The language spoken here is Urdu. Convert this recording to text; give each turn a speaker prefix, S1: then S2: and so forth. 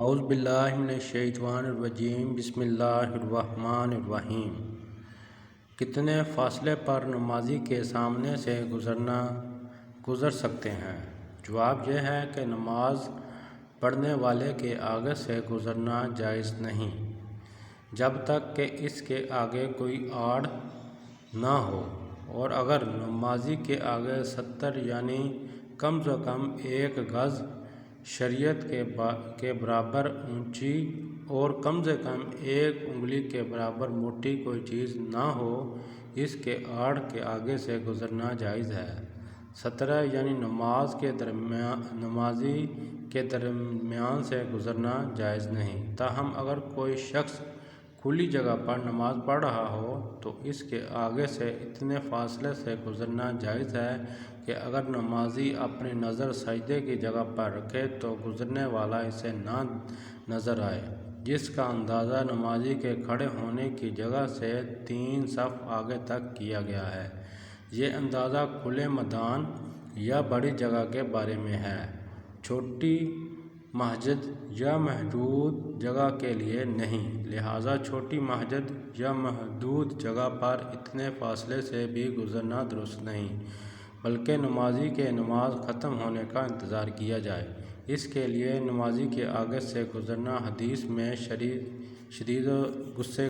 S1: اعوذ باللہ من الشیطان الرجیم بسم اللہ الرحمن الرحیم۔ کتنے فاصلے پر نمازی کے سامنے سے گزر سکتے ہیں؟ جواب یہ ہے کہ نماز پڑھنے والے کے آگے سے گزرنا جائز نہیں جب تک کہ اس کے آگے کوئی آڑ نہ ہو، اور اگر نمازی کے آگے 70 یعنی کم از کم 1 گز شریعت کے برابر اونچی اور کم سے کم 1 انگلی کے برابر موٹی کوئی چیز نہ ہو، اس کے آڑ کے آگے سے گزرنا جائز ہے۔ 17 یعنی نمازی کے درمیان سے گزرنا جائز نہیں۔ تاہم اگر کوئی شخص کھلی جگہ پر نماز پڑھ رہا ہو تو اس کے آگے سے اتنے فاصلے سے گزرنا جائز ہے کہ اگر نمازی اپنی نظر سجدے کی جگہ پر رکھے تو گزرنے والا اسے نہ نظر آئے، جس کا اندازہ نمازی کے کھڑے ہونے کی جگہ سے 3 صف آگے تک کیا گیا ہے۔ یہ اندازہ کھلے میدان یا بڑی جگہ کے بارے میں ہے، چھوٹی مسجد یا محدود جگہ کے لیے نہیں، لہٰذا چھوٹی مسجد یا محدود جگہ پر اتنے فاصلے سے بھی گزرنا درست نہیں، بلکہ نمازی کے نماز ختم ہونے کا انتظار کیا جائے۔ اس کے لیے نمازی کے آگے سے گزرنا حدیث میں شدید غصے